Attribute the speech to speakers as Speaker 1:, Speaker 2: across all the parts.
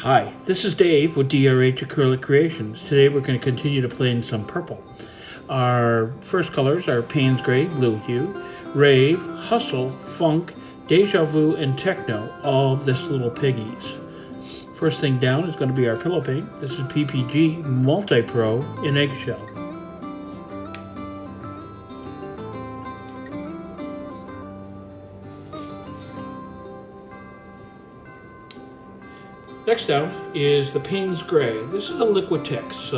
Speaker 1: Hi, this is Dave with DRH Acrylic Creations. Today we're going to continue to play in some purple. Our first colors are Payne's Gray, Blue Hue, Rave, Hustle, Funk, Déjà Vu, and Techno, all this little piggies. First thing down is going to be our pillow paint. This is PPG MULTI-PRO in eggshell. Next down is the Payne's Gray. This is a Liquitex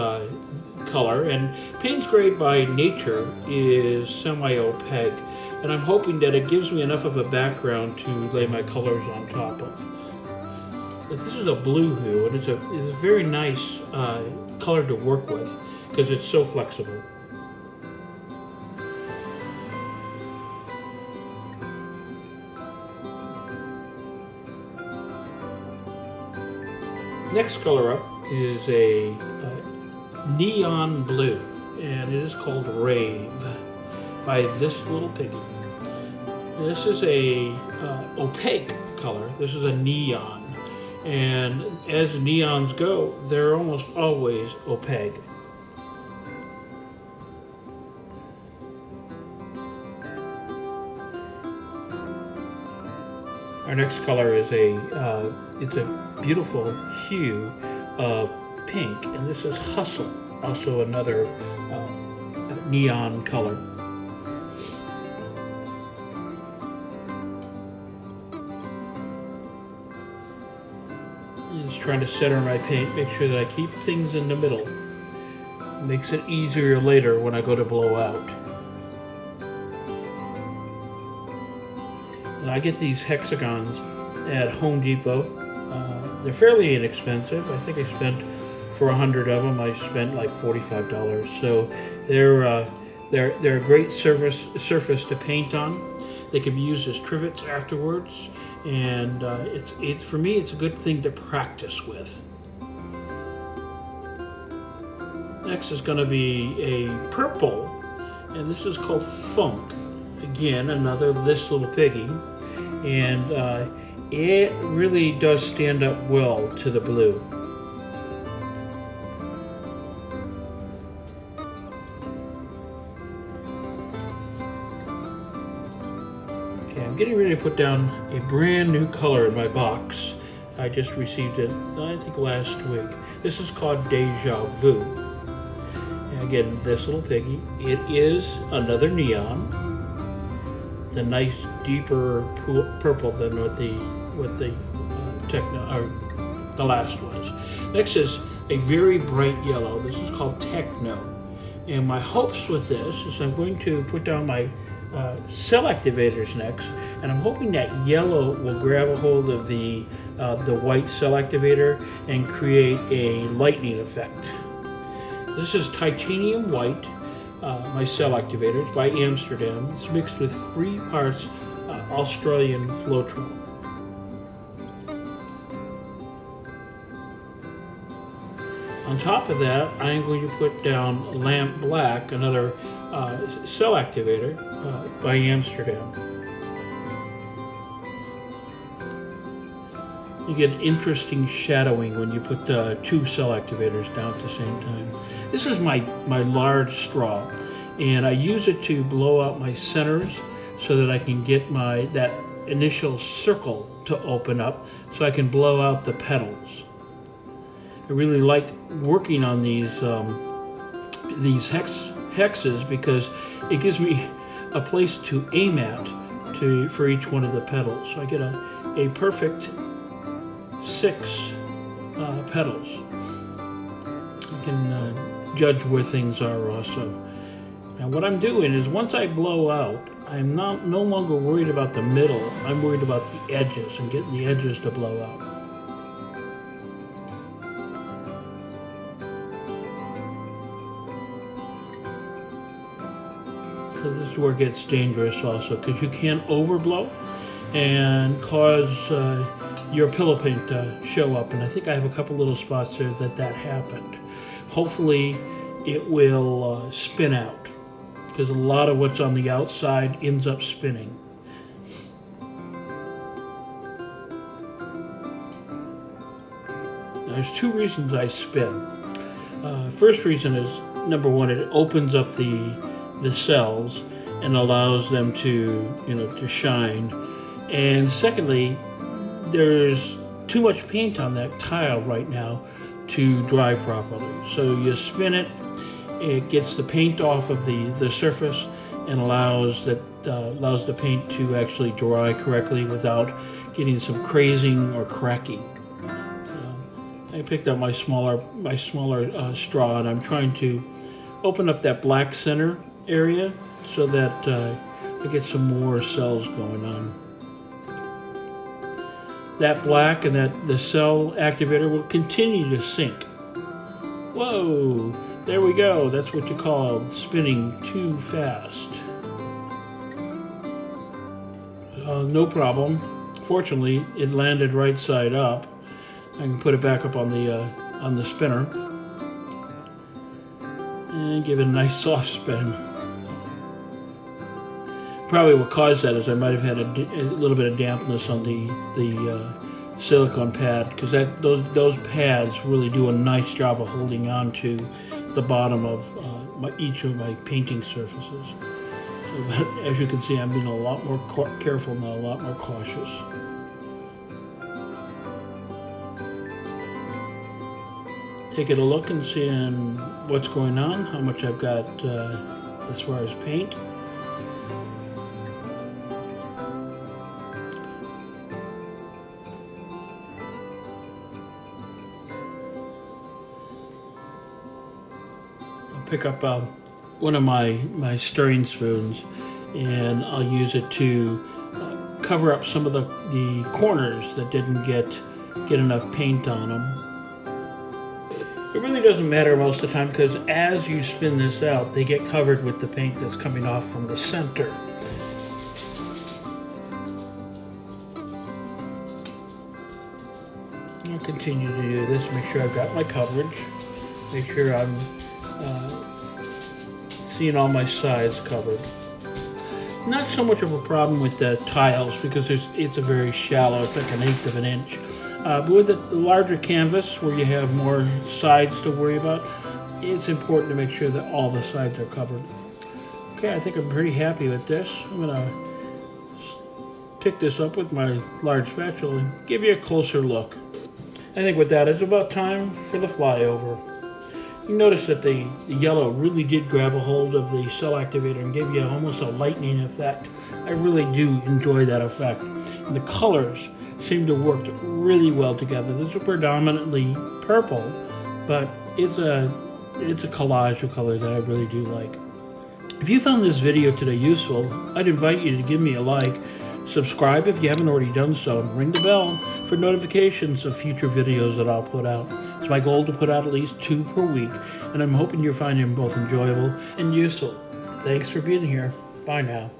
Speaker 1: color, and Payne's Gray by nature is semi-opaque, and I'm hoping that it gives me enough of a background to lay my colors on top of. But this is a blue hue, and it's a very nice color to work with because it's so flexible. Next color up is a neon blue, and it is called Rave by this little piggy. This is a opaque color. This is a neon, and as neons go, they're almost always opaque. Our next color is it's a beautiful hue of pink, and this is Hustle, also another neon color. Just trying to center my paint, make sure that I keep things in the middle. It makes it easier later when I go to blow out. And I get these Hexagons at Home Depot. They're fairly inexpensive. I think I spent, for 100 of them, I spent like $45. So they're a great surface to paint on. They can be used as trivets afterwards, and it's for me it's a good thing to practice with. Next is going to be a purple, and this is called Funk. Again, another this little piggy, and it really does stand up well to the blue. Okay, I'm getting ready to put down a brand new color in my box. I just received it, I think, last week. This is called Déjà Vu. And again, this little piggy. It is another neon. It's a nice deeper purple than what the Techno or the last was. Next is a very bright yellow. This is called Techno, and my hopes with this is I'm going to put down my cell activators next, and I'm hoping that yellow will grab a hold of the white cell activator and create a lightning effect. This is titanium white. My cell activators by Amsterdam. It's mixed with 3 parts Australian floetrol. On top of that, I am going to put down Lamp Black, another cell activator by Amsterdam. You get interesting shadowing when you put 2 cell activators down at the same time. This is my large straw, and I use it to blow out my centers so that I can get that initial circle to open up so I can blow out the petals. I really like working on these hexes because it gives me a place to aim at for each one of the petals. So I get a perfect 6 petals. You can judge where things are also. Now what I'm doing is once I blow out, I'm no longer worried about the middle. I'm worried about the edges and getting the edges to blow out. So this is where it gets dangerous also, because you can overblow and cause your pillow paint to show up. And I think I have a couple little spots there that happened. Hopefully it will spin out, because a lot of what's on the outside ends up spinning. Now, there's two reasons I spin. First reason is, number one, it opens up the cells and allows them to shine. And secondly, there's too much paint on that tile right now to dry properly. So you spin it, it gets the paint off of the surface and allows the paint to actually dry correctly without getting some crazing or cracking. I picked up my smaller straw, and I'm trying to open up that black center area so that I get some more cells going on. That black and the cell activator will continue to sink. Whoa, there we go. That's what you call spinning too fast. No problem. Fortunately, it landed right side up. I can put it back up on the spinner and give it a nice soft spin. Probably what caused that is I might have had a little bit of dampness on the silicone pad, because those pads really do a nice job of holding on to the bottom of each of my painting surfaces. But as you can see, I'm being a lot more careful now, a lot more cautious. Taking a look and seeing what's going on, how much I've got as far as paint. I'll pick up one of my stirring spoons, and I'll use it to cover up some of the corners that didn't get enough paint on them. It really doesn't matter most of the time, because as you spin this out, they get covered with the paint that's coming off from the center. I'll continue to do this, make sure I've got my coverage, make sure I'm seeing all my sides covered. Not so much of a problem with the tiles, because it's a very shallow, it's like 1/8 of an inch. But with a larger canvas where you have more sides to worry about, it's important to make sure that all the sides are covered. Okay, I think I'm pretty happy with this. I'm going to pick this up with my large spatula and give you a closer look. I think with that, it's about time for the flyover. You notice that the yellow really did grab a hold of the cell activator and gave you almost a lightning effect. I really do enjoy that effect. And the colors seem to work really well together. This is predominantly purple, but it's a collage of color that I really do like. If you found this video today useful, I'd invite you to give me a like, subscribe if you haven't already done so, and ring the bell for notifications of future videos that I'll put out. It's my goal to put out at least 2 per week, and I'm hoping you're finding them both enjoyable and useful. Thanks for being here. Bye now.